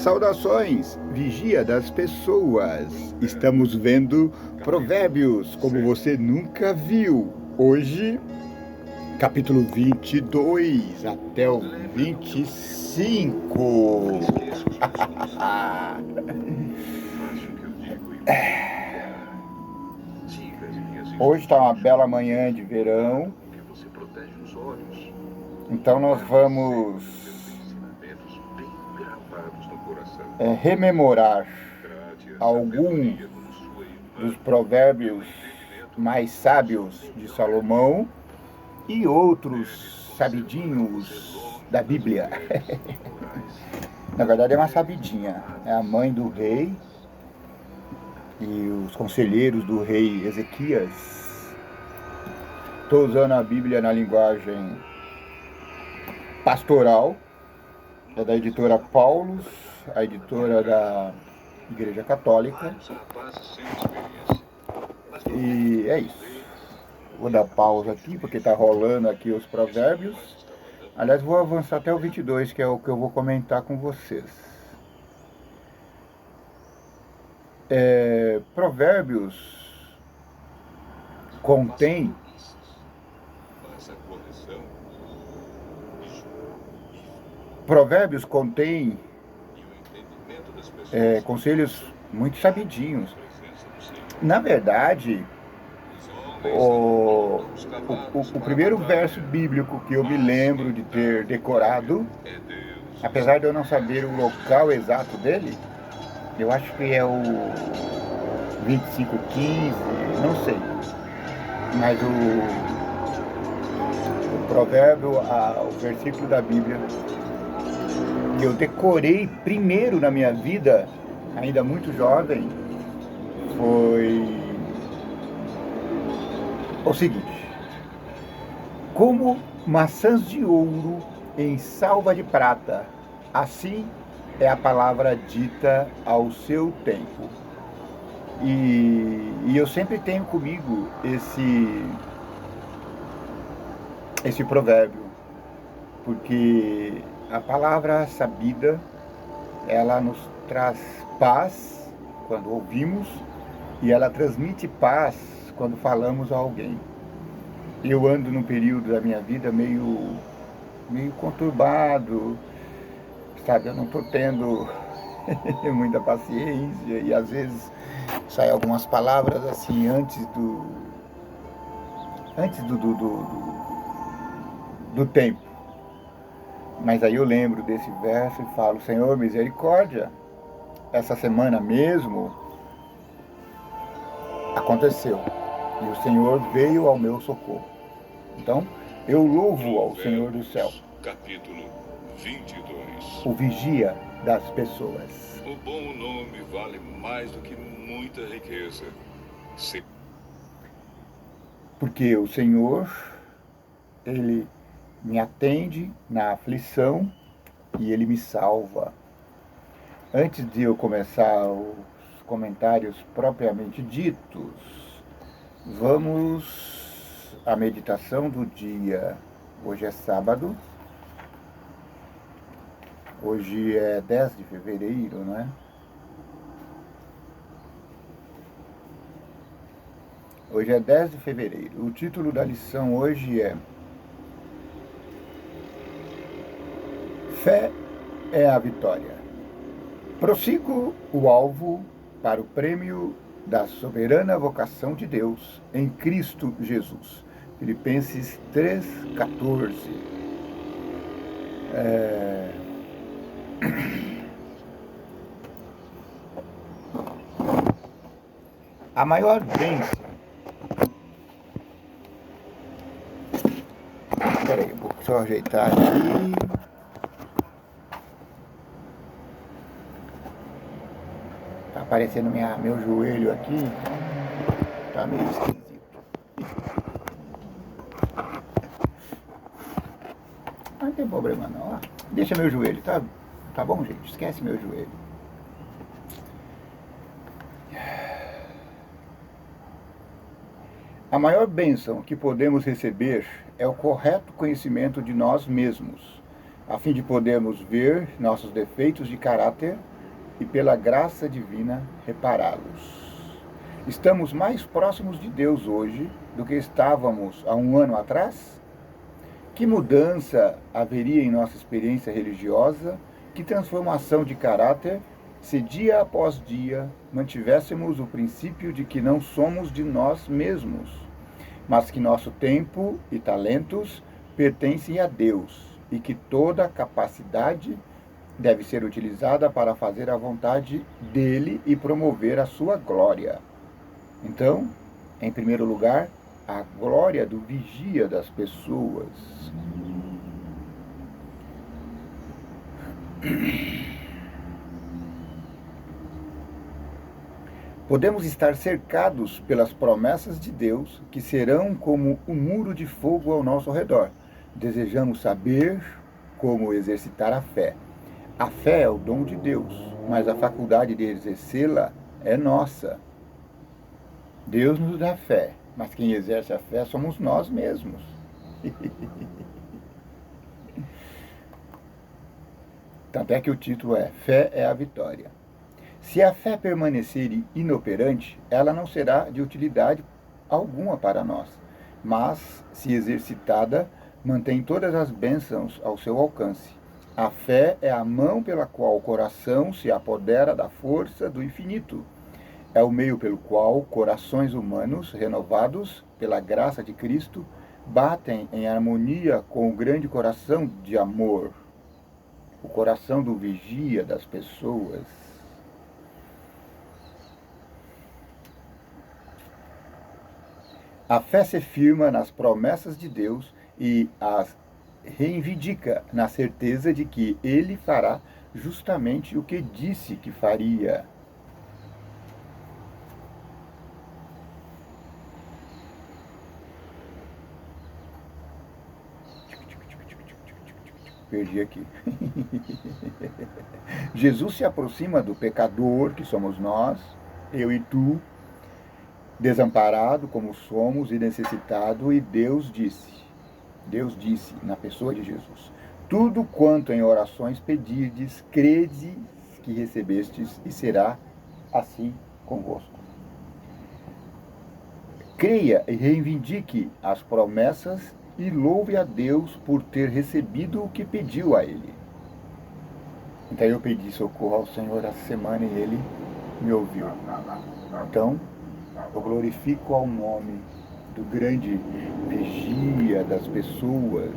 Saudações, vigia das pessoas. Estamos vendo Provérbios como você nunca viu. Hoje, capítulo 22 até o 25. Hoje está uma bela manhã de verão. Então nós vamos rememorar alguns dos provérbios mais sábios de Salomão e outros sabidinhos da Bíblia. Na verdade é uma sabidinha, é a mãe do rei e os conselheiros do rei Ezequias. Estou usando a Bíblia na linguagem pastoral, é da editora Paulus, a editora da Igreja Católica. E é isso. Vou dar pausa aqui, porque está rolando aqui os provérbios. Aliás, vou avançar até o 22, que é o que eu vou comentar com vocês. Provérbios contém conselhos muito sabidinhos. Na verdade, o primeiro verso bíblico que eu me lembro de ter decorado, apesar de eu não saber o local exato dele, eu acho que é o 25:15, não sei. Mas o provérbio, o versículo da Bíblia que eu decorei primeiro na minha vida, ainda muito jovem, foi o seguinte: como maçãs de ouro em salva de prata, assim é a palavra dita ao seu tempo. E eu sempre tenho comigo esse provérbio, porque a palavra sabida, ela nos traz paz quando ouvimos e ela transmite paz quando falamos a alguém. Eu ando num período da minha vida meio conturbado, sabe? Eu não estou tendo muita paciência e às vezes saem algumas palavras assim antes do tempo. Mas aí eu lembro desse verso e falo: Senhor, misericórdia. Essa semana mesmo aconteceu e o Senhor veio ao meu socorro. Então eu louvo ao Senhor do céu. Capítulo 22. O vigia das pessoas. O bom nome vale mais do que muita riqueza. Porque o Senhor, Ele me atende na aflição e Ele me salva. Antes de eu começar os comentários propriamente ditos, vamos à meditação do dia. Hoje é sábado. Hoje é 10 de fevereiro, né? Hoje é 10 de fevereiro. O título da lição hoje é Fé é a vitória. Prossigo o alvo para o prêmio da soberana vocação de Deus em Cristo Jesus. Filipenses 3:14. A maior bênção. Espera aí, vou só ajeitar aqui. Tá aparecendo meu joelho aqui. Tá meio esquisito. Não tem problema não. Ó. Deixa meu joelho, tá bom, gente? Esquece meu joelho. A maior bênção que podemos receber é o correto conhecimento de nós mesmos, a fim de podermos ver nossos defeitos de caráter e pela graça divina repará-los. Estamos mais próximos de Deus hoje do que estávamos há um ano atrás? Que mudança haveria em nossa experiência religiosa? Que transformação de caráter se dia após dia mantivéssemos o princípio de que não somos de nós mesmos, mas que nosso tempo e talentos pertencem a Deus e que toda a capacidade deve ser utilizada para fazer a vontade dele e promover a sua glória. Então, em primeiro lugar, a glória do vigia das pessoas. Podemos estar cercados pelas promessas de Deus, que serão como um muro de fogo ao nosso redor. Desejamos saber como exercitar a fé. A fé é o dom de Deus, mas a faculdade de exercê-la é nossa. Deus nos dá fé, mas quem exerce a fé somos nós mesmos. Tanto é que o título é Fé é a Vitória. Se a fé permanecer inoperante, ela não será de utilidade alguma para nós, mas, se exercitada, mantém todas as bênçãos ao seu alcance. A fé é a mão pela qual o coração se apodera da força do infinito. É o meio pelo qual corações humanos, renovados pela graça de Cristo, batem em harmonia com o grande coração de amor, o coração do vigia das pessoas. A fé se firma nas promessas de Deus e as reivindica na certeza de que Ele fará justamente o que disse que faria. Perdi aqui. Jesus se aproxima do pecador, que somos nós, eu e tu, desamparado como somos e necessitado, e Deus disse, na pessoa de Jesus, tudo quanto em orações pedirdes, credes que recebestes, e será assim convosco. Creia e reivindique as promessas e louve a Deus por ter recebido o que pediu a Ele. Então eu pedi socorro ao Senhor essa semana e Ele me ouviu. Então, eu glorifico ao nome do grande vigia das pessoas,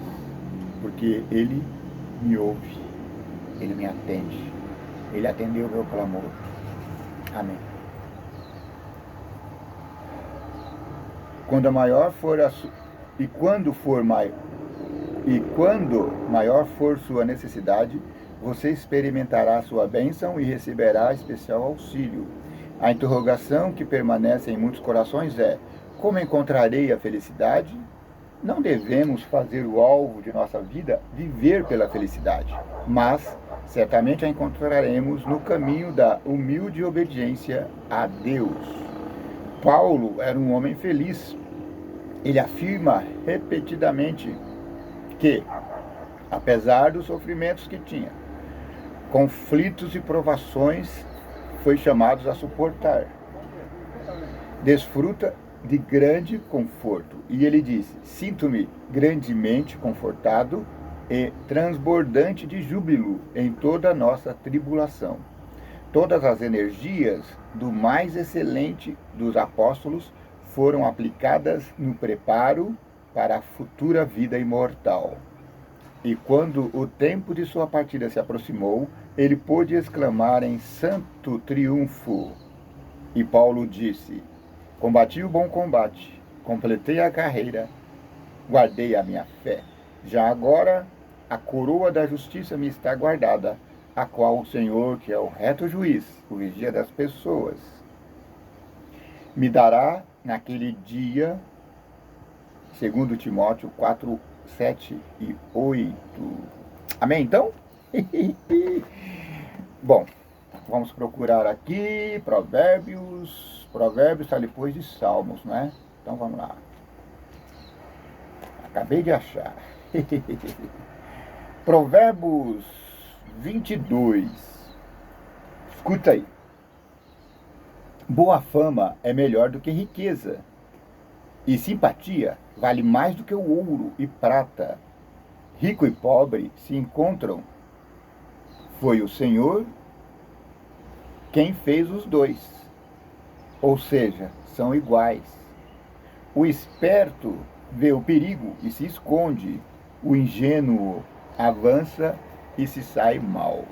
porque Ele me ouve, Ele me atende, Ele atendeu o meu clamor. Amém. Quando maior for sua necessidade, você experimentará sua bênção e receberá especial auxílio. A interrogação que permanece em muitos corações é: como encontrarei a felicidade? Não devemos fazer o alvo de nossa vida viver pela felicidade, mas certamente a encontraremos no caminho da humilde obediência a Deus. Paulo era um homem feliz. Ele afirma repetidamente que, apesar dos sofrimentos que tinha, conflitos e provações, foi chamado a suportar. Desfruta de grande conforto. E ele disse: sinto-me grandemente confortado e transbordante de júbilo em toda a nossa tribulação. Todas as energias do mais excelente dos apóstolos foram aplicadas no preparo para a futura vida imortal. E quando o tempo de sua partida se aproximou, ele pôde exclamar em santo triunfo. E Paulo disse: combati o bom combate, completei a carreira, guardei a minha fé. Já agora a coroa da justiça me está guardada, a qual o Senhor, que é o reto juiz, o vigia das pessoas, me dará naquele dia, segundo Timóteo 4, 7 e 8. Amém, então? Bom, vamos procurar aqui Provérbios. Provérbios está depois de Salmos, né? Então vamos lá. Acabei de achar. Provérbios 22. Escuta aí. Boa fama é melhor do que riqueza, e simpatia vale mais do que o ouro e prata. Rico e pobre se encontram. Foi o Senhor quem fez os dois. Ou seja, são iguais. O esperto vê o perigo e se esconde. O ingênuo avança e se sai mal.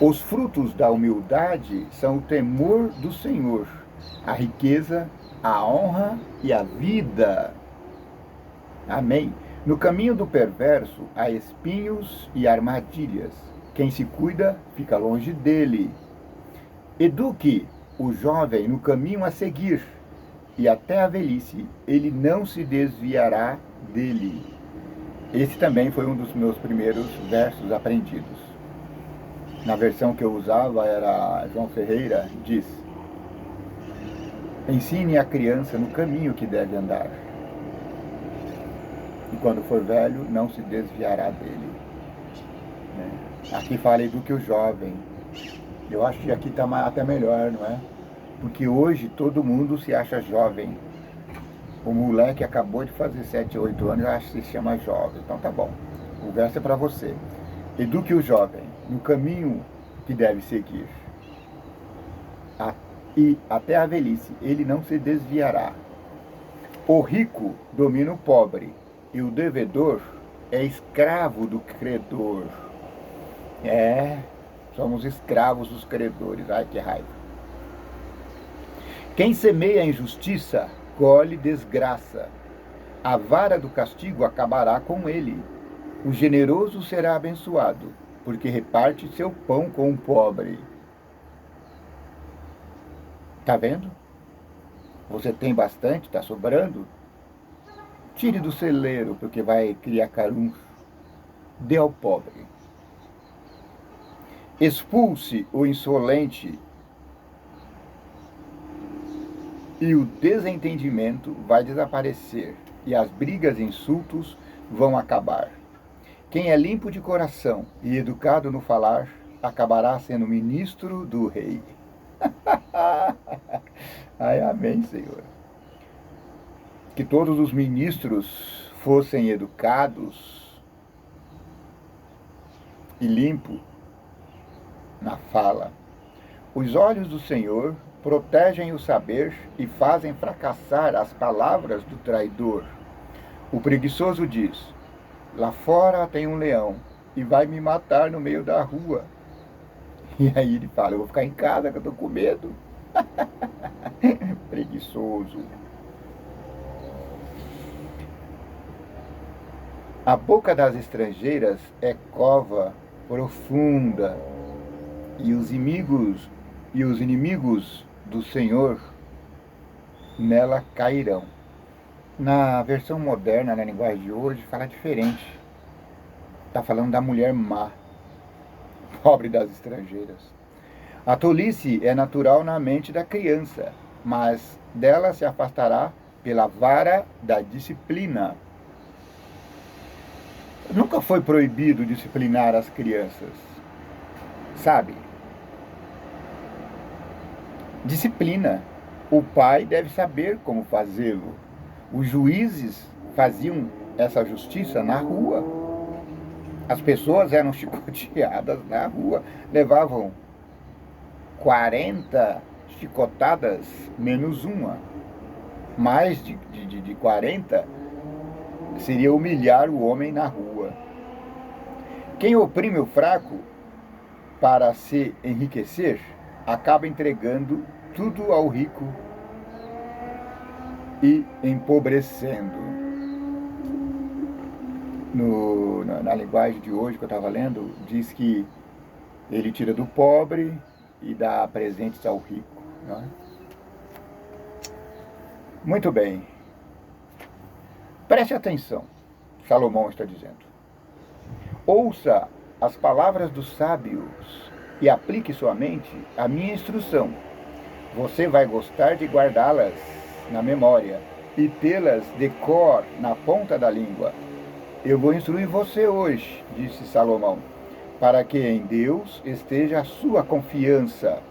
Os frutos da humildade são o temor do Senhor, a riqueza, a honra e a vida. Amém. No caminho do perverso há espinhos e armadilhas. Quem se cuida fica longe dele. Eduque o jovem no caminho a seguir, e até a velhice ele não se desviará dele. Esse também foi um dos meus primeiros versos aprendidos. Na versão que eu usava era João Ferreira, diz: ensine a criança no caminho que deve andar, e quando for velho não se desviará dele. Aqui fala eduque o jovem. Eu acho que aqui está até melhor, não é? Porque hoje todo mundo se acha jovem. O moleque acabou de fazer 7, 8 anos, já se chama jovem. Então tá bom. O verso é para você. Eduque o jovem no caminho que deve seguir. E até a velhice ele não se desviará. O rico domina o pobre, e o devedor é escravo do credor. Somos escravos dos credores. Ai, que raiva. Quem semeia a injustiça, colhe desgraça. A vara do castigo acabará com ele. O generoso será abençoado, porque reparte seu pão com o pobre. Tá vendo? Você tem bastante, está sobrando? Tire do celeiro, porque vai criar caruncho. Dê ao pobre. Expulse o insolente, e o desentendimento vai desaparecer, e as brigas e insultos vão acabar. Quem é limpo de coração e educado no falar, acabará sendo ministro do rei. Ai, amém, Senhor. Que todos os ministros fossem educados e limpos na fala. Os olhos do Senhor protegem o saber e fazem fracassar as palavras do traidor. O preguiçoso diz: lá fora tem um leão e vai me matar no meio da rua. E aí ele fala: eu vou ficar em casa que eu tô com medo. Preguiçoso. A boca das estrangeiras é cova profunda, e os inimigos do Senhor nela cairão. Na versão moderna, na linguagem de hoje, fala diferente. Está falando da mulher má, pobre das estrangeiras. A tolice é natural na mente da criança, mas dela se afastará pela vara da disciplina. Nunca foi proibido disciplinar as crianças, sabe? Disciplina. O pai deve saber como fazê-lo. Os juízes faziam essa justiça na rua. As pessoas eram chicoteadas na rua, levavam 40 chicotadas menos uma. Mais de 40 seria humilhar o homem na rua. Quem oprime o fraco para se enriquecer, acaba entregando tudo ao rico e empobrecendo. Na linguagem de hoje que eu estava lendo, diz que ele tira do pobre e dá presentes ao rico. Não é? Muito bem. Preste atenção, Salomão está dizendo. Ouça as palavras dos sábios e aplique sua mente à minha instrução. Você vai gostar de guardá-las na memória e tê-las de cor na ponta da língua. Eu vou instruir você hoje, disse Salomão, para que em Deus esteja a sua confiança.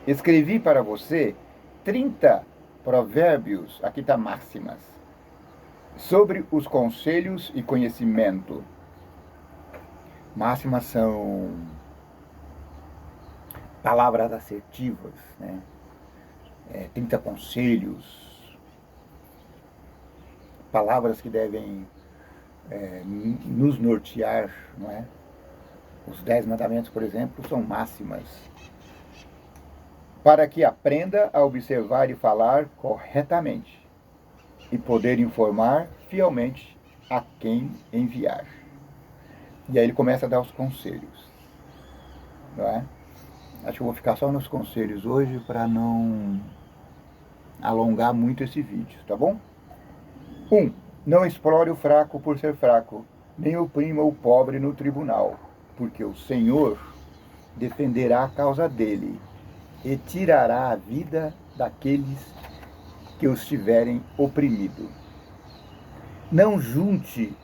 Escrevi para você 30 provérbios, aqui está máximas, sobre os conselhos e conhecimento. Máximas são palavras assertivas, né? 30 conselhos, palavras que devem nos nortear, não é? Os 10 mandamentos, por exemplo, são máximas. Para que aprenda a observar e falar corretamente e poder informar fielmente a quem enviar. E aí ele começa a dar os conselhos, não é? Acho que eu vou ficar só nos conselhos hoje para não alongar muito esse vídeo, tá bom? 1. Não explore o fraco por ser fraco, nem oprima o pobre no tribunal, porque o Senhor defenderá a causa dele e tirará a vida daqueles que os tiverem oprimido. Não se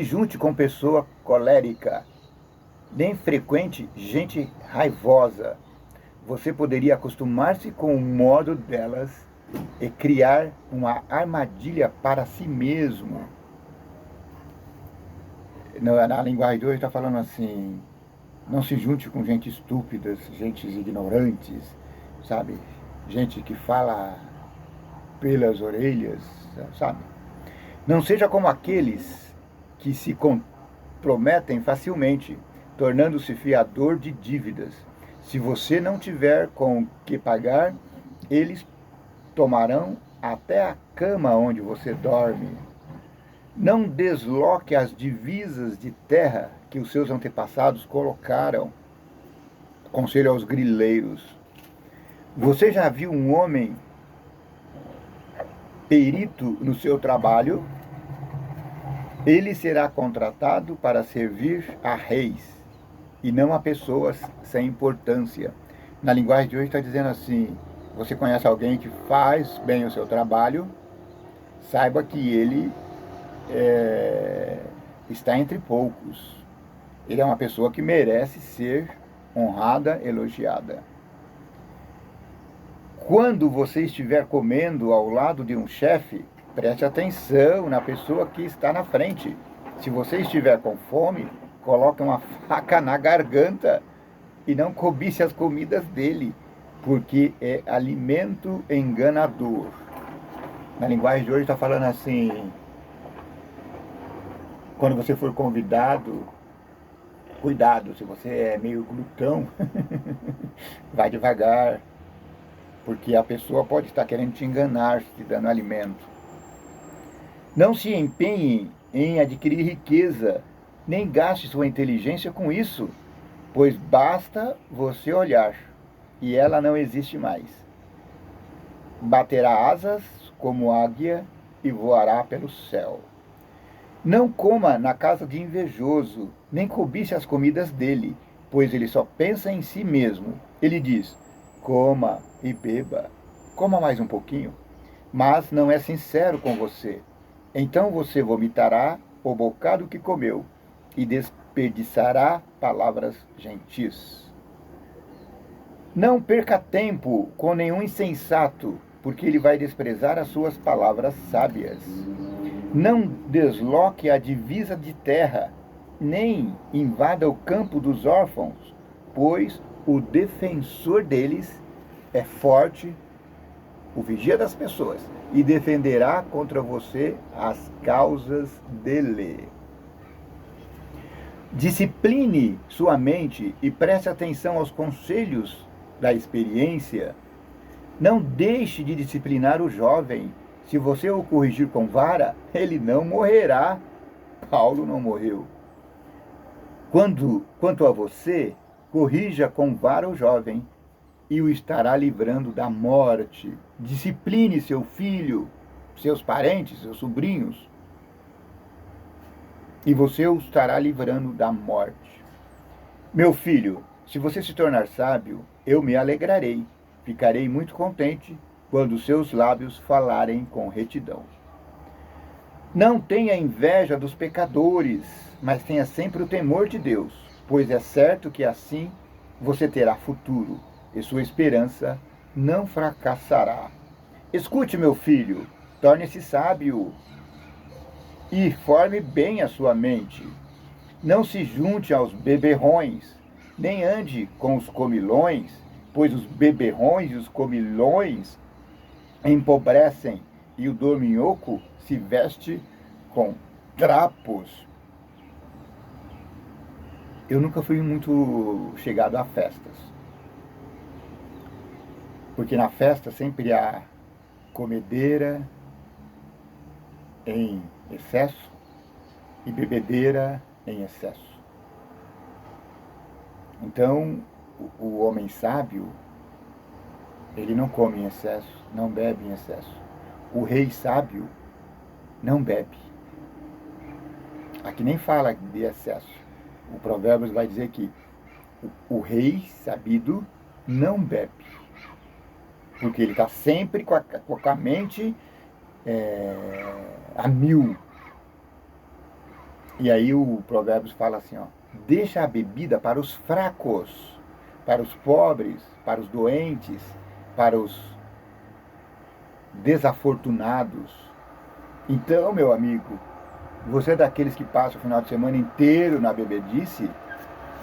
junte com pessoa colérica, nem frequente gente raivosa. Você poderia acostumar-se com o modo delas e criar uma armadilha para si mesmo. Na linguagem de hoje está falando assim, não se junte com gente estúpida, gente ignorantes, sabe? Gente que fala pelas orelhas, sabe? Não seja como aqueles que se comprometem facilmente, tornando-se fiador de dívidas. Se você não tiver com o que pagar, eles tomarão até a cama onde você dorme. Não desloque as divisas de terra que os seus antepassados colocaram. Conselho aos grileiros. Você já viu um homem perito no seu trabalho? Ele será contratado para servir a reis e não a pessoas sem importância. Na linguagem de hoje está dizendo assim, você conhece alguém que faz bem o seu trabalho, saiba que ele está entre poucos. Ele é uma pessoa que merece ser honrada, elogiada. Quando você estiver comendo ao lado de um chefe, preste atenção na pessoa que está na frente. Se você estiver com fome, coloque uma faca na garganta e não cobice as comidas dele, porque é alimento enganador. Na linguagem de hoje está falando assim, quando você for convidado, cuidado, se você é meio glutão, vai devagar, porque a pessoa pode estar querendo te enganar, te dando alimento. Não se empenhe em adquirir riqueza, nem gaste sua inteligência com isso, pois basta você olhar, e ela não existe mais. Baterá asas como águia e voará pelo céu. Não coma na casa de invejoso, nem cobice as comidas dele, pois ele só pensa em si mesmo. Ele diz, coma e beba, coma mais um pouquinho, mas não é sincero com você. Então você vomitará o bocado que comeu e desperdiçará palavras gentis. Não perca tempo com nenhum insensato, porque ele vai desprezar as suas palavras sábias. Não desloque a divisa de terra, nem invada o campo dos órfãos, pois o defensor deles é forte, o vigia das pessoas, e defenderá contra você as causas dele. Discipline sua mente e preste atenção aos conselhos da experiência. Não deixe de disciplinar o jovem. Se você o corrigir com vara, ele não morrerá. Paulo não morreu. Quanto a você, corrija com vara o jovem e o estará livrando da morte. Discipline seu filho, seus parentes, seus sobrinhos, e você o estará livrando da morte. Meu filho, se você se tornar sábio, eu me alegrarei. Ficarei muito contente quando seus lábios falarem com retidão. Não tenha inveja dos pecadores, mas tenha sempre o temor de Deus, pois é certo que assim você terá futuro e sua esperança não fracassará. Escute, meu filho, torne-se sábio e forme bem a sua mente. Não se junte aos beberrões, nem ande com os comilões, pois os beberrões e os comilões empobrecem, e o dorminhoco se veste com trapos. Eu nunca fui muito chegado a festas, porque na festa sempre há comedeira em excesso e bebedeira em excesso. Então, o homem sábio, ele não come em excesso, não bebe em excesso. O rei sábio não bebe. Aqui nem fala de excesso. O Provérbios vai dizer que o rei sabido não bebe. Porque ele está sempre com a mente a mil. E aí o Provérbios fala assim, ó, deixa a bebida para os fracos, para os pobres, para os doentes, para os desafortunados. Então, meu amigo, você é daqueles que passa o final de semana inteiro na bebedice,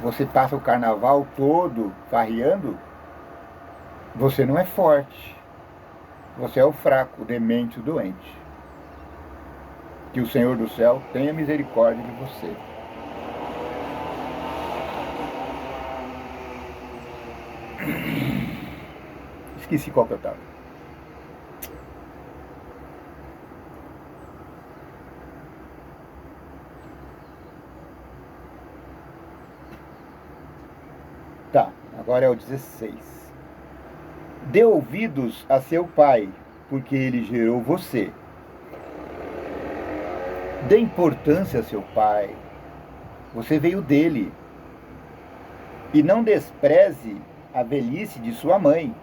você passa o carnaval todo farreando, você não é forte. Você é o fraco, o demente, o doente. Que o Senhor do céu tenha misericórdia de você. Esqueci qual que eu estava. Tá, agora é o 16. Dê ouvidos a seu pai, porque ele gerou você. Dê importância a seu pai. Você veio dele. E não despreze a velhice de sua mãe.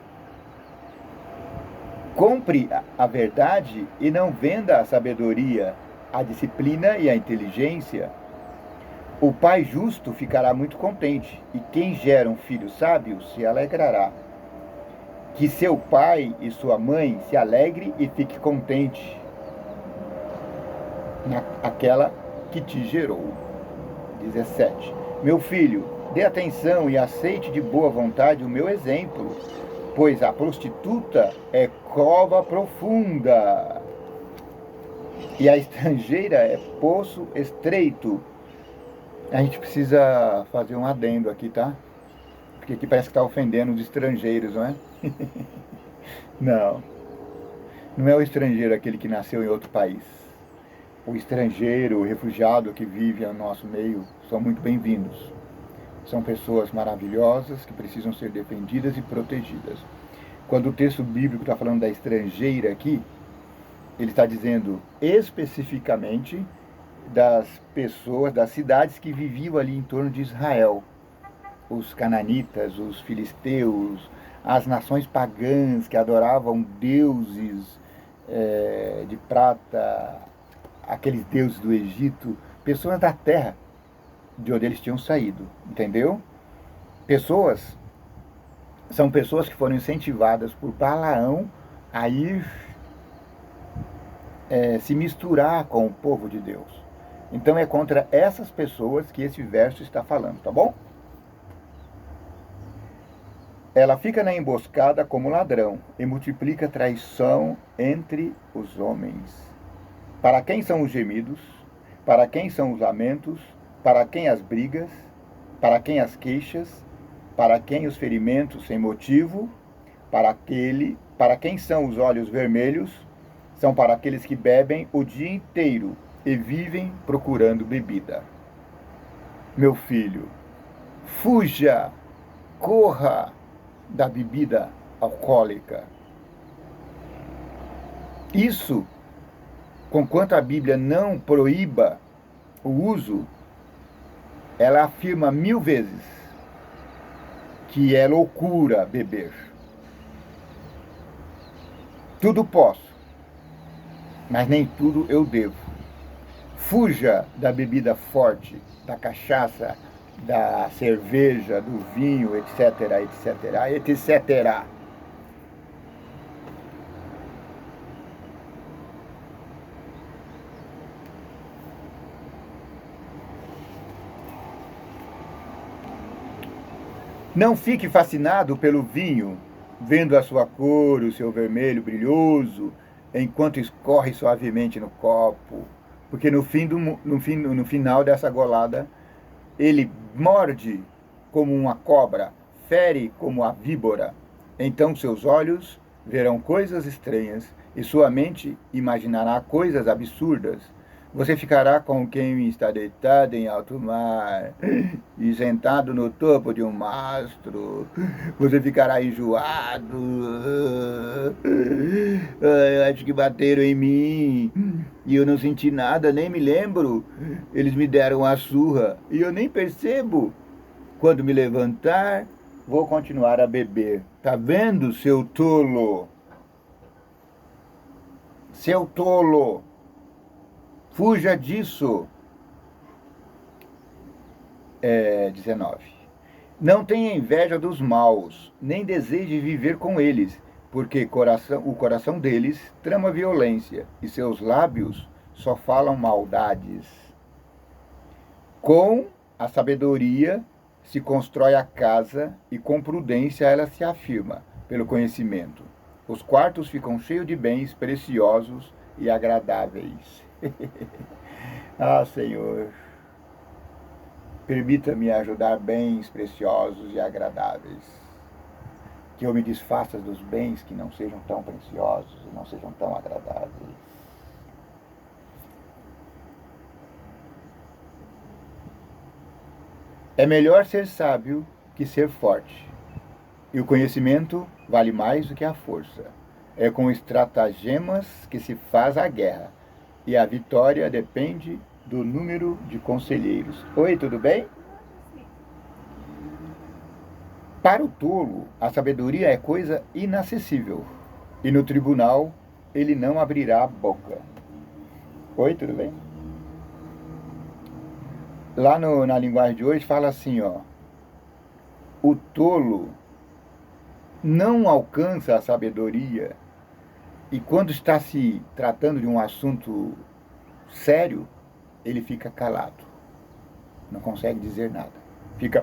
Compre a verdade e não venda a sabedoria, a disciplina e a inteligência. O pai justo ficará muito contente, e quem gera um filho sábio se alegrará. Que seu pai e sua mãe se alegre e fique contente naquela que te gerou. 17. Meu filho, dê atenção e aceite de boa vontade o meu exemplo, pois a prostituta é cova profunda e a estrangeira é poço estreito. A gente precisa fazer um adendo aqui, tá? Porque aqui parece que está ofendendo os estrangeiros, não é? Não. Não é o estrangeiro aquele que nasceu em outro país. O estrangeiro, o refugiado que vive no nosso meio, são muito bem-vindos. São pessoas maravilhosas que precisam ser defendidas e protegidas. Quando o texto bíblico está falando da estrangeira aqui, ele está dizendo especificamente das pessoas, das cidades que viviam ali em torno de Israel. Os cananitas, os filisteus, as nações pagãs que adoravam deuses de prata, aqueles deuses do Egito, pessoas da terra de onde eles tinham saído, entendeu? São pessoas que foram incentivadas por Balaão a ir se misturar com o povo de Deus. Então é contra essas pessoas que esse verso está falando, tá bom? Ela fica na emboscada como ladrão e multiplica traição entre os homens. Para quem são os gemidos? Para quem são os lamentos? Para quem as brigas? Para quem as queixas? Para quem os ferimentos sem motivo? Para quem são os olhos vermelhos? São para aqueles que bebem o dia inteiro e vivem procurando bebida. Meu filho, fuja, corra da bebida alcoólica. Isso, conquanto a Bíblia não proíba o uso, ela afirma 1000 vezes que é loucura beber. Tudo posso, mas nem tudo eu devo. Fuja da bebida forte, da cachaça, da cerveja, do vinho, etc, etc, etc. Não fique fascinado pelo vinho, vendo a sua cor, o seu vermelho brilhoso, enquanto escorre suavemente no copo, porque no final dessa golada, ele morde como uma cobra, fere como a víbora. Então seus olhos verão coisas estranhas e sua mente imaginará coisas absurdas. Você ficará como quem está deitado em alto mar e sentado no topo de um mastro. Você ficará enjoado. Eu acho que bateram em mim e eu não senti nada, nem me lembro. Eles me deram uma surra e eu nem percebo. Quando me levantar, vou continuar a beber. Tá vendo, seu tolo? Seu tolo! Fuja disso. 19. Não tenha inveja dos maus, nem deseje viver com eles, porque o coração deles trama violência, e seus lábios só falam maldades. Com a sabedoria se constrói a casa, e com prudência ela se afirma, pelo conhecimento. Os quartos ficam cheios de bens preciosos e agradáveis. Ah, Senhor, permita-me ajudar bens preciosos e agradáveis. Que eu me desfaça dos bens que não sejam tão preciosos e não sejam tão agradáveis. É melhor ser sábio que ser forte. E o conhecimento vale mais do que a força. É com estratagemas que se faz a guerra. E a vitória depende do número de conselheiros. Oi, tudo bem? Para o tolo, a sabedoria é coisa inacessível. E no tribunal, ele não abrirá a boca. Oi, tudo bem? Lá na linguagem de hoje fala assim, ó. O tolo não alcança a sabedoria. E quando está se tratando de um assunto sério, ele fica calado. Não consegue dizer nada. Fica...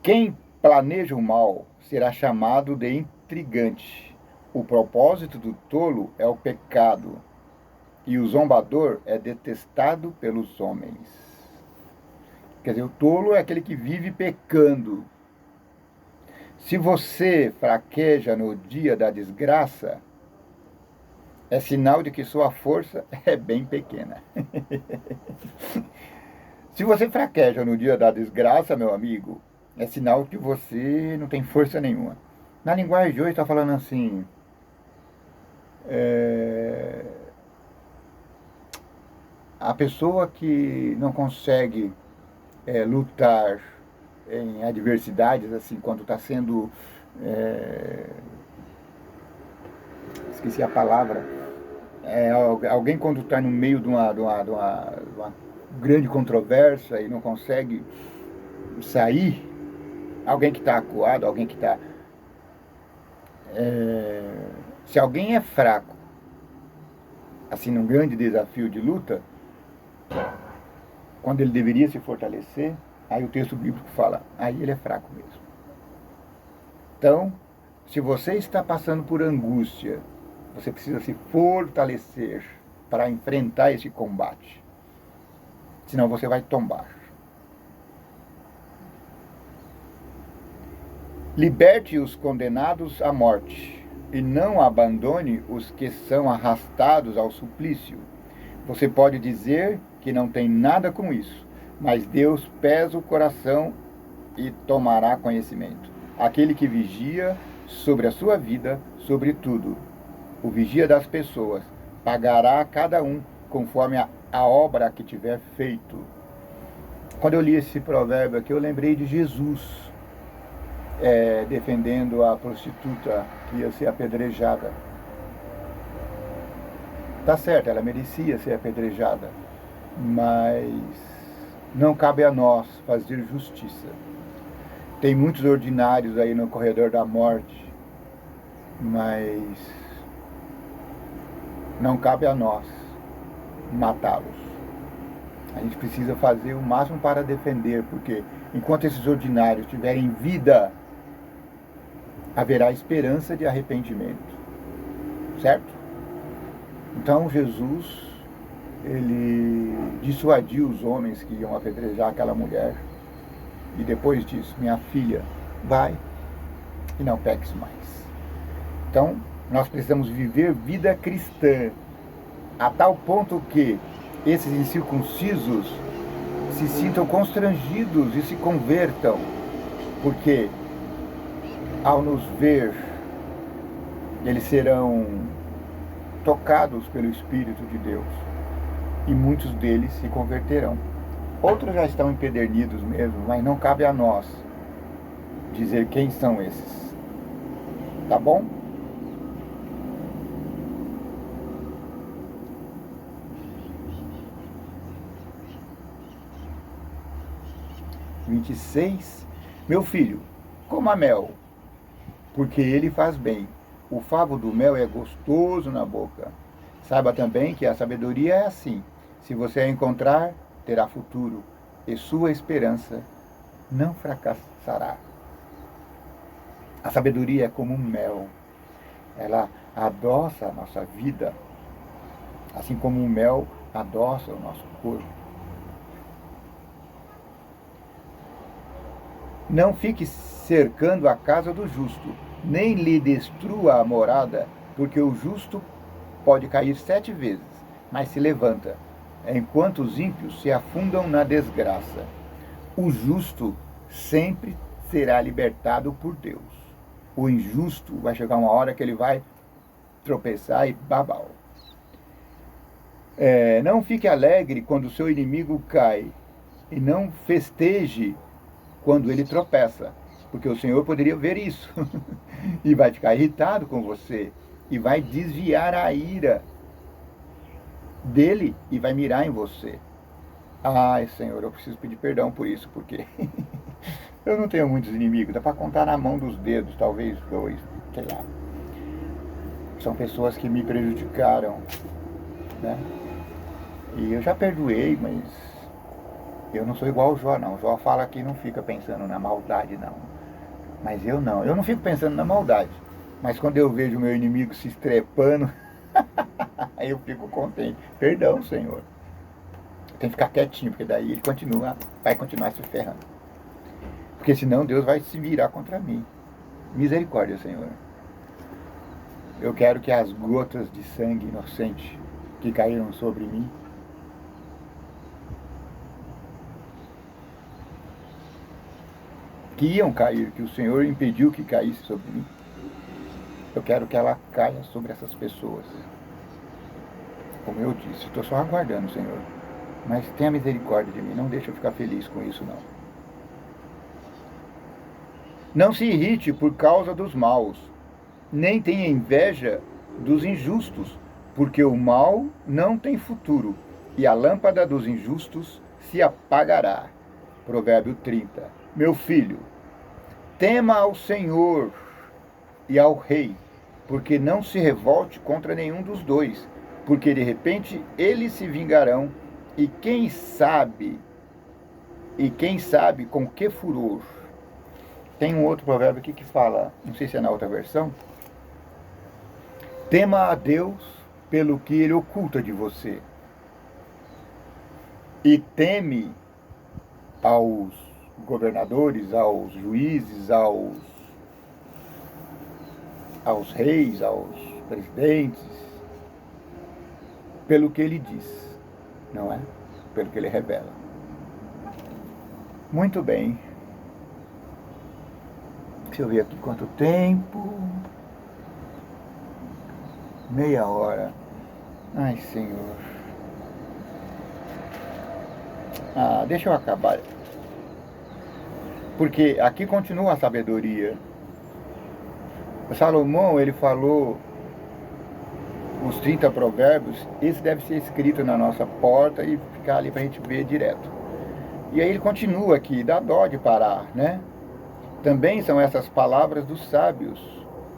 Quem planeja o mal será chamado de intrigante. O propósito do tolo é o pecado. E o zombador é detestado pelos homens. Quer dizer, o tolo é aquele que vive pecando. Se você fraqueja no dia da desgraça, é sinal de que sua força é bem pequena. Se você fraqueja no dia da desgraça, meu amigo, é sinal que você não tem força nenhuma. Na linguagem de hoje está falando assim... A pessoa que não consegue lutar em adversidades, assim, quando está sendo... esqueci a palavra. Alguém quando está no meio de uma grande controvérsia e não consegue sair, alguém que está acuado, alguém que está... se alguém é fraco, assim, num grande desafio de luta, quando ele deveria se fortalecer, aí o texto bíblico fala, aí ele é fraco mesmo. Então, se você está passando por angústia, você precisa se fortalecer para enfrentar esse combate. Senão você vai tombar. Liberte os condenados à morte e não abandone os que são arrastados ao suplício. Você pode dizer que não tem nada com isso, mas Deus pesa o coração e tomará conhecimento. Aquele que vigia sobre a sua vida, sobre tudo, o vigia das pessoas, pagará a cada um conforme a obra que tiver feito. Quando eu li esse provérbio aqui, eu lembrei de Jesus defendendo a prostituta que ia ser apedrejada. Tá certo, ela merecia ser apedrejada, mas não cabe a nós fazer justiça. Tem muitos ordinários aí no corredor da morte, mas não cabe a nós matá-los. A gente precisa fazer o máximo para defender, porque enquanto esses ordinários tiverem vida, haverá esperança de arrependimento. Certo? Então Jesus, ele dissuadiu os homens que iam apedrejar aquela mulher. E depois disso, minha filha, vai e não peques mais. Então, nós precisamos viver vida cristã, a tal ponto que esses incircuncisos se sintam constrangidos e se convertam, porque ao nos ver, eles serão tocados pelo Espírito de Deus e muitos deles se converterão. Outros já estão empedernidos mesmo, mas não cabe a nós dizer quem são esses. Tá bom? (26) Meu filho, coma mel, porque ele faz bem. O favo do mel é gostoso na boca. Saiba também que a sabedoria é assim. Se você a encontrar, terá futuro, e sua esperança não fracassará. A sabedoria é como um mel. Ela adoça a nossa vida, assim como o mel adoça o nosso corpo. Não fique cercando a casa do justo, nem lhe destrua a morada, porque o justo pode cair 7 vezes, mas se levanta, enquanto os ímpios se afundam na desgraça. O justo sempre será libertado por Deus. O injusto vai chegar uma hora que ele vai tropeçar e babau. Não fique alegre quando o seu inimigo cai, e não festeje quando ele tropeça, porque o Senhor poderia ver isso e vai ficar irritado com você e vai desviar a ira dele e vai mirar em você. Ai, Senhor, eu preciso pedir perdão por isso, porque eu não tenho muitos inimigos, dá para contar na mão dos dedos, talvez 2, sei lá. São pessoas que me prejudicaram, né? E eu já perdoei, mas eu não sou igual ao Jó, não. O Jó fala que não fica pensando na maldade, não. Mas eu não. Eu não fico pensando na maldade. Mas quando eu vejo o meu inimigo se estrepando, aí eu fico contente. Perdão, Senhor. Tem que ficar quietinho, porque daí ele vai continuar se ferrando. Porque senão Deus vai se virar contra mim. Misericórdia, Senhor. Eu quero que as gotas de sangue inocente que caíram sobre mim, que iam cair, que o Senhor impediu que caísse sobre mim, eu quero que ela caia sobre essas pessoas. Como eu disse, estou só aguardando, Senhor. Mas tenha misericórdia de mim, não deixe eu ficar feliz com isso, não. Não se irrite por causa dos maus, nem tenha inveja dos injustos, porque o mal não tem futuro, e a lâmpada dos injustos se apagará. Provérbio 30. Meu filho, tema ao Senhor e ao rei, porque não se revolte contra nenhum dos dois, porque de repente eles se vingarão, e quem sabe com que furor. Tem um outro provérbio aqui que fala, não sei se é na outra versão, tema a Deus pelo que ele oculta de você, e teme aos governadores, aos juízes, aos reis, aos presidentes, pelo que ele diz, não é? Pelo que ele revela. Muito bem. Deixa eu ver aqui quanto tempo. Meia hora. Ai, Senhor. Deixa eu acabar. Porque aqui continua a sabedoria. O Salomão, ele falou os 30 provérbios, esse deve ser escrito na nossa porta e ficar ali para a gente ver direto. E aí ele continua aqui, dá dó de parar, né? Também são essas palavras dos sábios.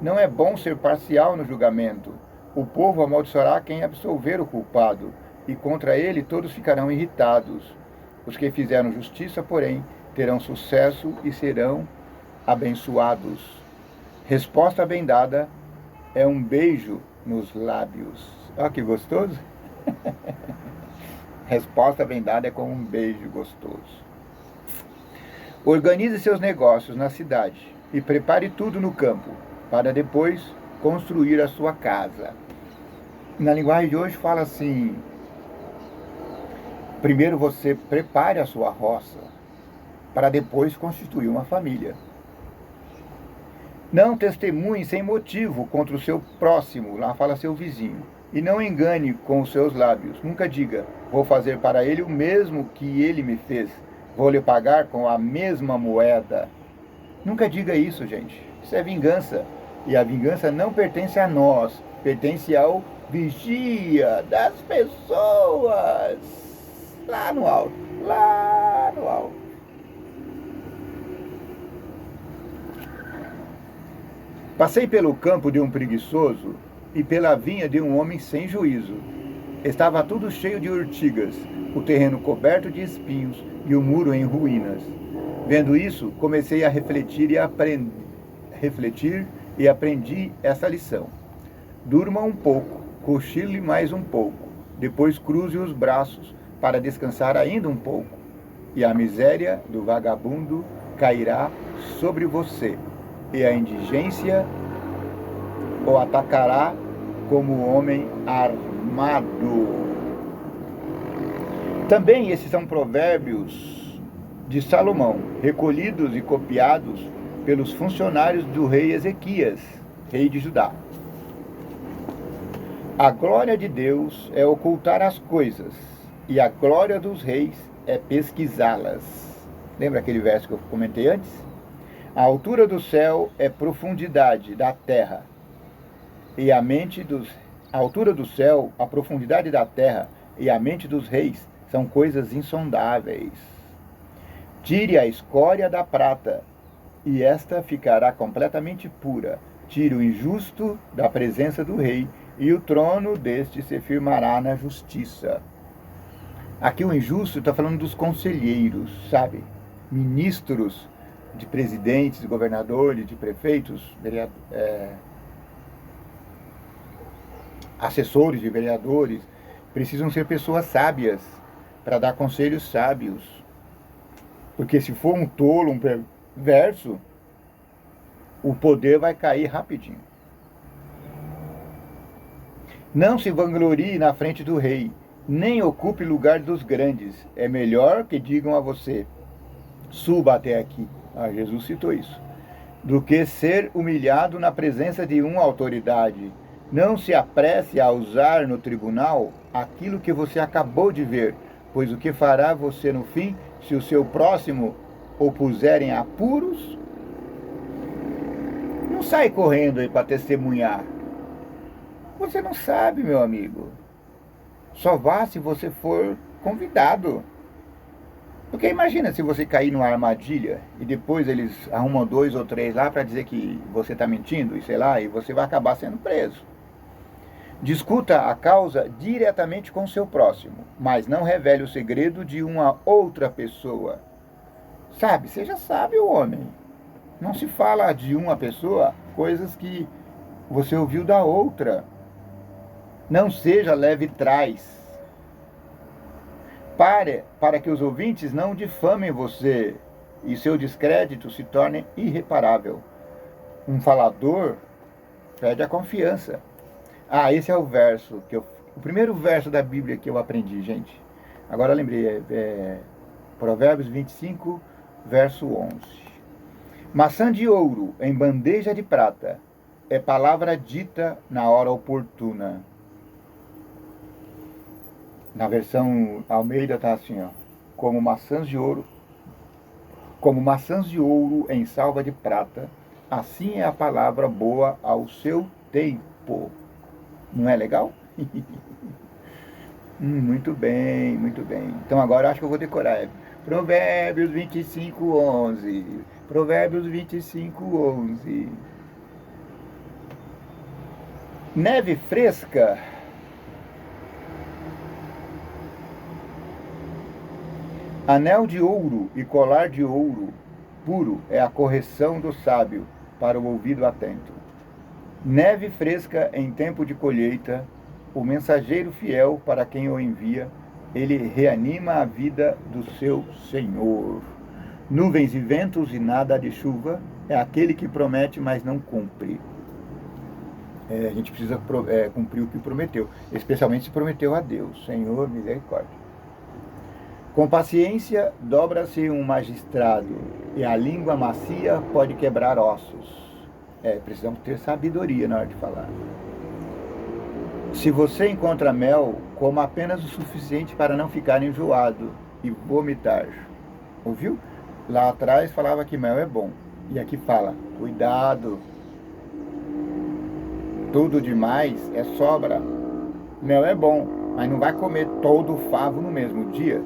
Não é bom ser parcial no julgamento. O povo amaldiçoará quem absolver o culpado, e contra ele todos ficarão irritados. Os que fizeram justiça, porém, terão sucesso e serão abençoados. Resposta bem dada é um beijo nos lábios. Olha que gostoso. Resposta bem dada é como um beijo gostoso. Organize seus negócios na cidade e prepare tudo no campo, para depois construir a sua casa. Na linguagem de hoje fala assim: primeiro você prepare a sua roça, para depois constituir uma família. Não testemunhe sem motivo contra o seu próximo, lá fala seu vizinho, e não engane com os seus lábios. Nunca diga: vou fazer para ele o mesmo que ele me fez, vou lhe pagar com a mesma moeda. Nunca diga isso, gente. Isso é vingança. E a vingança não pertence a nós, pertence ao vigia das pessoas. Lá no alto, lá no alto. Passei pelo campo de um preguiçoso e pela vinha de um homem sem juízo. Estava tudo cheio de urtigas, o terreno coberto de espinhos e o muro em ruínas. Vendo isso, comecei a refletir e aprendi essa lição. Durma um pouco, cochile mais um pouco, depois cruze os braços para descansar ainda um pouco, e a miséria do vagabundo cairá sobre você, e a indigência o atacará como homem armado. Também esses são provérbios de Salomão, recolhidos e copiados pelos funcionários do rei Ezequias, rei de Judá. A glória de Deus é ocultar as coisas, e a glória dos reis é pesquisá-las. Lembra aquele verso que eu comentei antes? A altura do céu é profundidade da terra, e a altura do céu, a profundidade da terra e a mente dos reis são coisas insondáveis. Tire a escória da prata, e esta ficará completamente pura. Tire o injusto da presença do rei, e o trono deste se firmará na justiça. Aqui o injusto está falando dos conselheiros, sabe? Ministros de presidentes, de governadores, de prefeitos, assessores de vereadores, precisam ser pessoas sábias para dar conselhos sábios. Porque se for um tolo, um perverso, o poder vai cair rapidinho. Não se vanglorie na frente do rei, nem ocupe lugar dos grandes. É melhor que digam a você: suba até aqui. Jesus citou isso. Do que ser humilhado na presença de uma autoridade. Não se apresse a usar no tribunal aquilo que você acabou de ver, pois o que fará você no fim, se o seu próximo o puser em apuros? Não sai correndo aí para testemunhar. Você não sabe, meu amigo. Só vá se você for convidado. Porque imagina se você cair numa armadilha e depois eles arrumam 2 ou 3 lá para dizer que você está mentindo, e sei lá, e você vai acabar sendo preso. Discuta a causa diretamente com o seu próximo, mas não revele o segredo de uma outra pessoa. Sabe, seja sábio, homem. Não se fala de uma pessoa coisas que você ouviu da outra. Não seja leve trás. Para que os ouvintes não difamem você e seu descrédito se torne irreparável. Um falador perde a confiança. Esse é o verso o primeiro verso da Bíblia que eu aprendi, gente. Agora eu lembrei, Provérbios 25, verso 11. Maçã de ouro em bandeja de prata é palavra dita na hora oportuna. Na versão Almeida está assim, como maçãs de ouro em salva de prata, assim é a palavra boa ao seu tempo. Não é legal? Muito bem, muito bem. Então agora eu acho que eu vou decorar. Provérbios 25, 11. Provérbios 25, 11. Neve fresca. Anel de ouro e colar de ouro puro é a correção do sábio para o ouvido atento. Neve fresca em tempo de colheita, o mensageiro fiel para quem o envia, ele reanima a vida do seu Senhor. Nuvens e ventos e nada de chuva, é aquele que promete, mas não cumpre. A gente precisa cumprir o que prometeu, especialmente se prometeu a Deus. Senhor, misericórdia. Com paciência dobra-se um magistrado, e a língua macia pode quebrar ossos. Precisamos ter sabedoria na hora de falar. Se você encontra mel, coma apenas o suficiente para não ficar enjoado e vomitar. Ouviu? Lá atrás falava que mel é bom. E aqui fala, cuidado. Tudo demais é sobra. Mel é bom, mas não vai comer todo o favo no mesmo dia.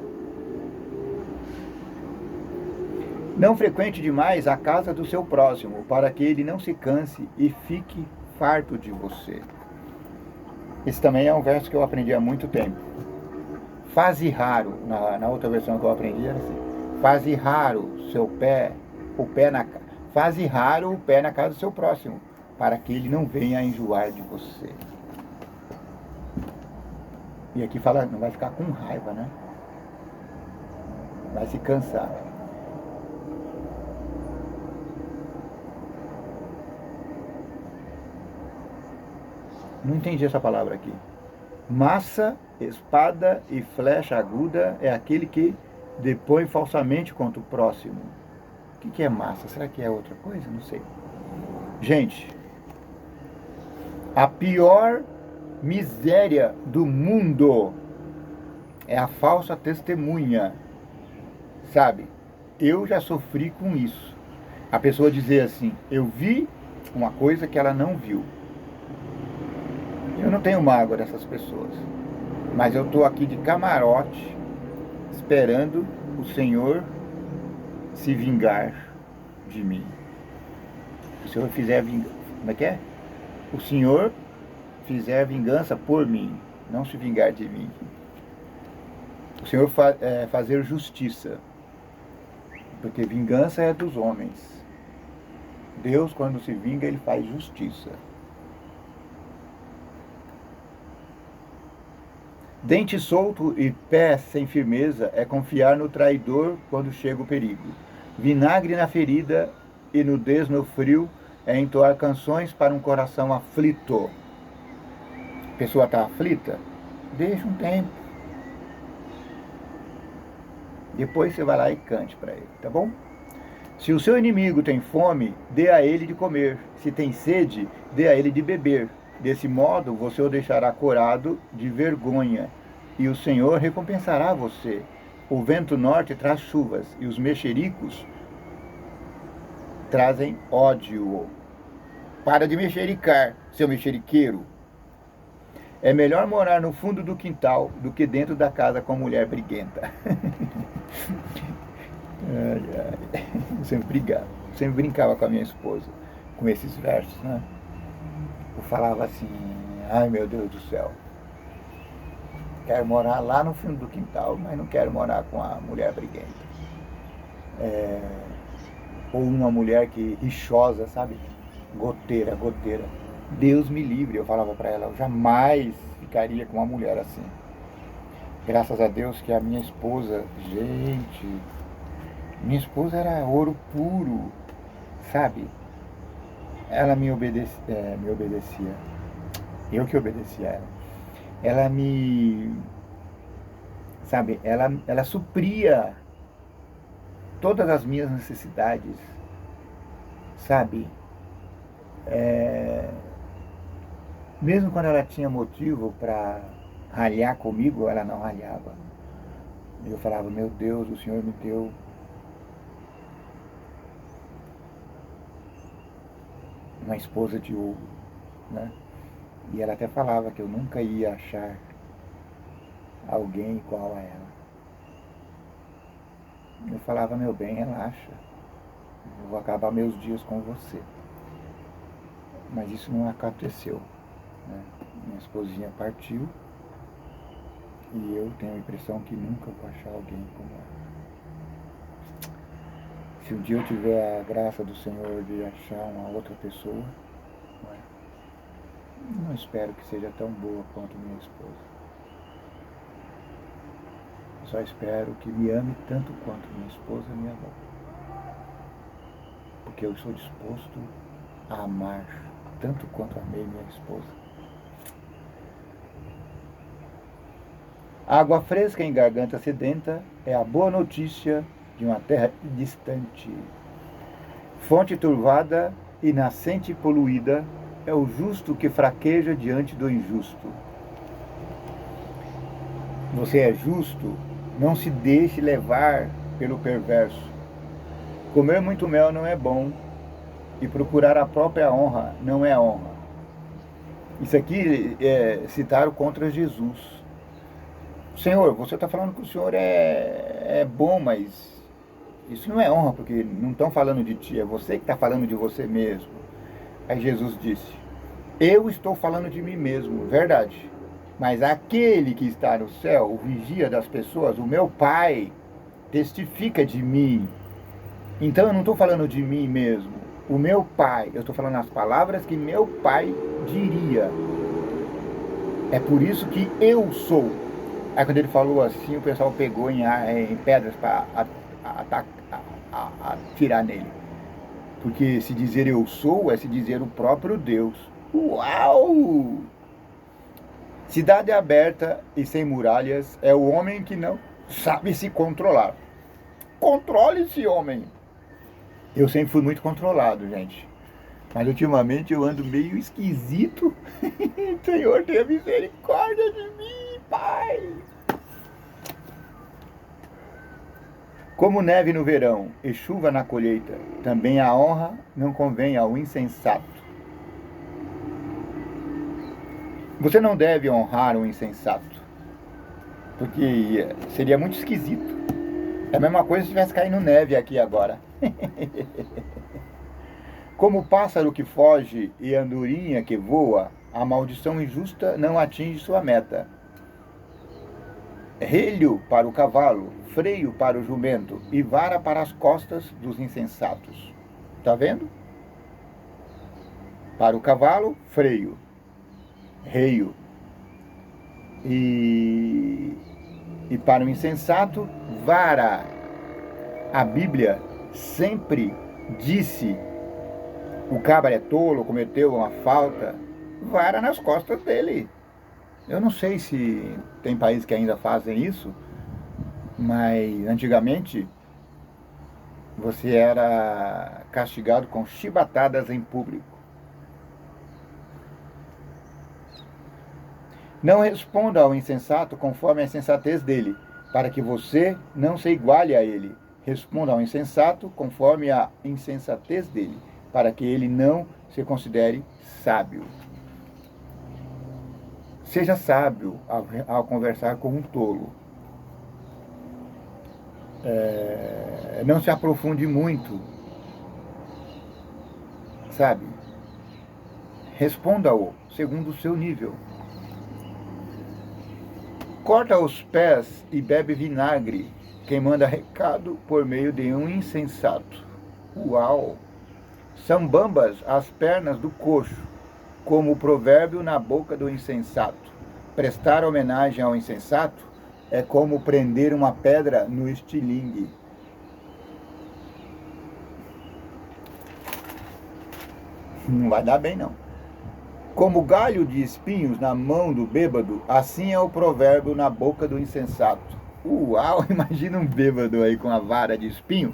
Não frequente demais a casa do seu próximo, para que ele não se canse e fique farto de você. Esse também é um verso que eu aprendi há muito tempo. Faze raro, na outra versão que eu aprendi era assim, faze raro faze raro o pé na casa do seu próximo, para que ele não venha a enjoar de você. E aqui fala, não vai ficar com raiva, né? Vai se cansar. Não entendi essa palavra aqui. Massa, espada e flecha aguda é aquele que depõe falsamente contra o próximo. O que é massa? Será que é outra coisa? Não sei. Gente, a pior miséria do mundo é a falsa testemunha. Sabe? Eu já sofri com isso. A pessoa dizer assim, eu vi uma coisa que ela não viu. Eu não tenho mágoa dessas pessoas, mas eu estou aqui de camarote, esperando o Senhor se vingar de mim. O Senhor fizer vingança, como é que é? O Senhor fizer vingança por mim, não se vingar de mim. O Senhor fazer justiça, porque vingança é dos homens. Deus, quando se vinga, Ele faz justiça. Dente solto e pé sem firmeza é confiar no traidor quando chega o perigo. Vinagre na ferida e nudez no frio é entoar canções para um coração aflito. A pessoa está aflita? Deixa um tempo. Depois você vai lá e cante para ele, tá bom? Se o seu inimigo tem fome, dê a ele de comer. Se tem sede, dê a ele de beber. Desse modo, você o deixará corado de vergonha, e o Senhor recompensará você. O vento norte traz chuvas, e os mexericos trazem ódio. Para de mexericar, seu mexeriqueiro. É melhor morar no fundo do quintal do que dentro da casa com mulher briguenta. Eu sempre brincava com a minha esposa com esses versos, né? Eu falava assim, ai meu Deus do céu, quero morar lá no fundo do quintal, mas não quero morar com a mulher briguenta. Ou uma mulher que rixosa, sabe? Goteira. Deus me livre, eu falava para ela, eu jamais ficaria com uma mulher assim. Graças a Deus que a minha esposa, gente, minha esposa era ouro puro, sabe? Ela me obedecia. Eu que obedecia a ela. Ela me... Sabe? Ela supria todas as minhas necessidades. Sabe? Mesmo quando ela tinha motivo para ralhar comigo, ela não ralhava. Eu falava, meu Deus, o Senhor me deu uma esposa de ouro, né? E ela até falava que eu nunca ia achar alguém igual a ela. Eu falava, meu bem, relaxa. Eu vou acabar meus dias com você. Mas isso não aconteceu, né? Minha esposinha partiu e eu tenho a impressão que nunca vou achar alguém como ela. Se um dia eu tiver a graça do Senhor de achar uma outra pessoa, não espero que seja tão boa quanto minha esposa. Só espero que me ame tanto quanto minha esposa me amou. Porque eu sou disposto a amar tanto quanto amei minha esposa. Água fresca em garganta sedenta é a boa notícia de uma terra distante. Fonte turvada e nascente poluída é o justo que fraqueja diante do injusto. Você é justo, não se deixe levar pelo perverso. Comer muito mel não é bom, e procurar a própria honra não é honra. Isso aqui é citado contra Jesus. Senhor, você está falando que o Senhor é bom, mas isso não é honra, porque não estão falando de ti, é você que está falando de você mesmo. Aí Jesus disse, eu estou falando de mim mesmo, verdade. Mas aquele que está no céu, o vigia das pessoas, o meu Pai, testifica de mim. Então eu não estou falando de mim mesmo. O meu Pai, eu estou falando as palavras que meu Pai diria. É por isso que eu sou. Aí quando ele falou assim, o pessoal pegou em pedras para atirar nele. Porque se dizer eu sou é se dizer o próprio Deus. Uau! Cidade aberta e sem muralhas é o homem que não sabe se controlar. Controle-se, homem! Eu sempre fui muito controlado, gente. Mas ultimamente eu ando meio esquisito. Senhor, tenha misericórdia de mim, Pai! Como neve no verão e chuva na colheita, também a honra não convém ao insensato. Você não deve honrar um insensato, porque seria muito esquisito. É a mesma coisa se tivesse caindo neve aqui agora. Como o pássaro que foge e a andorinha que voa, a maldição injusta não atinge sua meta. Relho para o cavalo, freio para o jumento e vara para as costas dos insensatos. Está vendo? Para o cavalo, freio, reio. E para o insensato, vara. A Bíblia sempre disse, o cabra é tolo, cometeu uma falta, vara nas costas dele. Eu não sei se tem países que ainda fazem isso, mas antigamente você era castigado com chibatadas em público. Não responda ao insensato conforme a insensatez dele, para que você não se iguale a ele. Responda ao insensato conforme a insensatez dele, para que ele não se considere sábio. Seja sábio ao conversar com um tolo. Não se aprofunde muito, sabe? Responda-o segundo o seu nível. Corta os pés e bebe vinagre, quem manda recado por meio de um insensato. Uau! São bambas as pernas do coxo, como o provérbio na boca do insensato. Prestar homenagem ao insensato é como prender uma pedra no estilingue. Não vai dar bem, não. Como galho de espinhos na mão do bêbado, assim é o provérbio na boca do insensato. Uau, imagina um bêbado aí com a vara de espinho.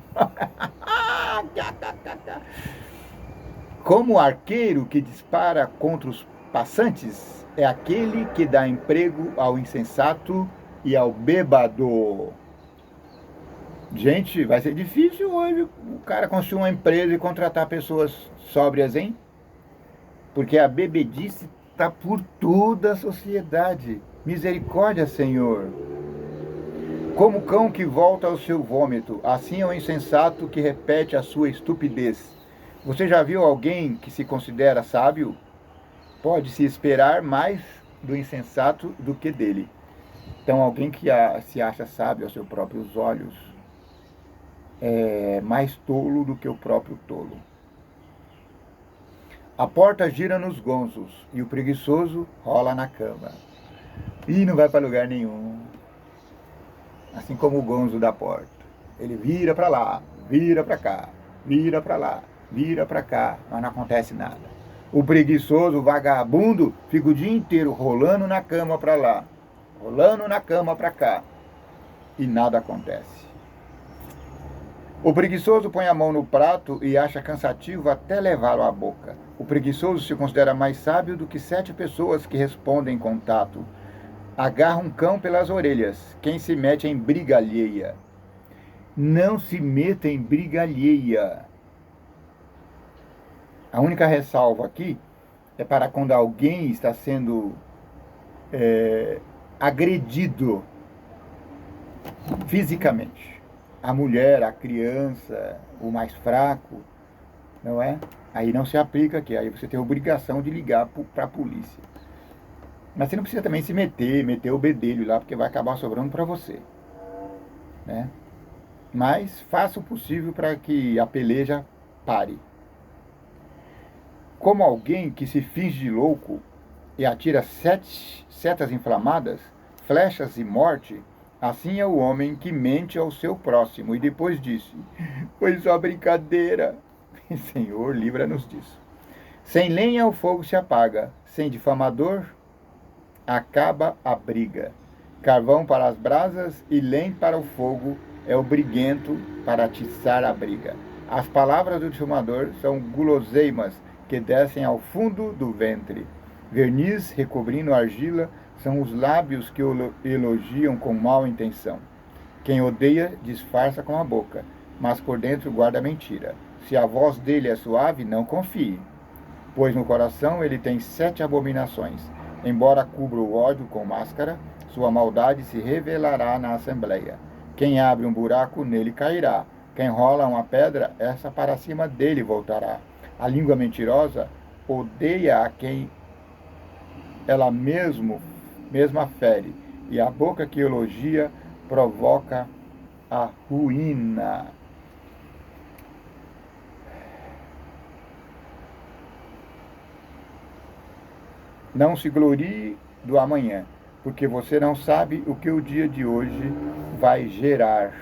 Como o arqueiro que dispara contra os passantes, é aquele que dá emprego ao insensato e ao bêbado. Gente, vai ser difícil hoje o cara construir uma empresa e contratar pessoas sóbrias, hein? Porque a bebedice está por toda a sociedade. Misericórdia, Senhor. Como o cão que volta ao seu vômito, assim é o insensato que repete a sua estupidez. Você já viu alguém que se considera sábio? Pode-se esperar mais do insensato do que dele. Então, alguém que se acha sábio aos seus próprios olhos é mais tolo do que o próprio tolo. A porta gira nos gonzos e o preguiçoso rola na cama. E não vai para lugar nenhum. Assim como o gonzo da porta. Ele vira para lá, vira para cá, vira para lá, vira para cá, mas não acontece nada. O preguiçoso, o vagabundo, fica o dia inteiro rolando na cama para lá, rolando na cama para cá, e nada acontece. O preguiçoso põe a mão no prato e acha cansativo até levá-lo à boca. O preguiçoso se considera mais sábio do que 7 pessoas que respondem com tato. Agarra um cão pelas orelhas, quem se mete em briga alheia. Não se meta em briga alheia. A única ressalva aqui é para quando alguém está sendo agredido fisicamente. A mulher, a criança, o mais fraco, não é? Aí não se aplica aqui, aí você tem a obrigação de ligar para a polícia. Mas você não precisa também se meter o bedelho lá, porque vai acabar sobrando para você, né? Mas faça o possível para que a peleja pare. Como alguém que se finge de louco e atira 7 setas inflamadas, flechas e morte, assim é o homem que mente ao seu próximo e depois disse: foi só brincadeira. Senhor, livra-nos disso. Sem lenha o fogo se apaga, sem difamador acaba a briga. Carvão para as brasas e lenha para o fogo é o briguento para atiçar a briga. As palavras do difamador são guloseimas que descem ao fundo do ventre. Verniz recobrindo argila são os lábios que o elogiam com mal intenção. Quem odeia disfarça com a boca, mas por dentro guarda mentira. Se a voz dele é suave, não confie, pois no coração ele tem 7 abominações. Embora cubra o ódio com máscara, sua maldade se revelará na assembleia. Quem abre um buraco, nele cairá. Quem rola uma pedra, essa para cima dele voltará. A língua mentirosa odeia a quem ela mesma fere, e a boca que elogia provoca a ruína. Não se glorie do amanhã, porque você não sabe o que o dia de hoje vai gerar.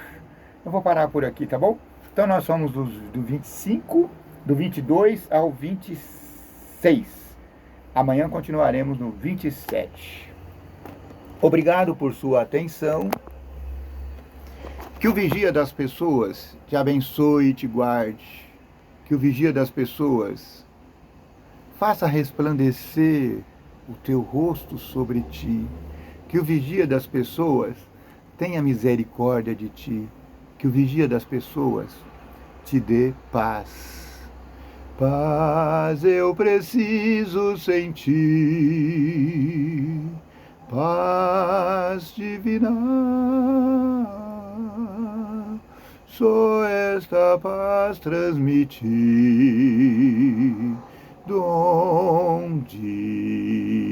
Eu vou parar por aqui, tá bom? Então nós somos do 25, do 22 ao 26. Amanhã continuaremos no 27. Obrigado por sua atenção. Que o vigia das pessoas te abençoe e te guarde. Que o vigia das pessoas faça resplandecer o teu rosto sobre ti. Que o vigia das pessoas tenha misericórdia de ti. Que o vigia das pessoas te dê paz. Paz eu preciso sentir, paz divina, só esta paz transmitir, dom de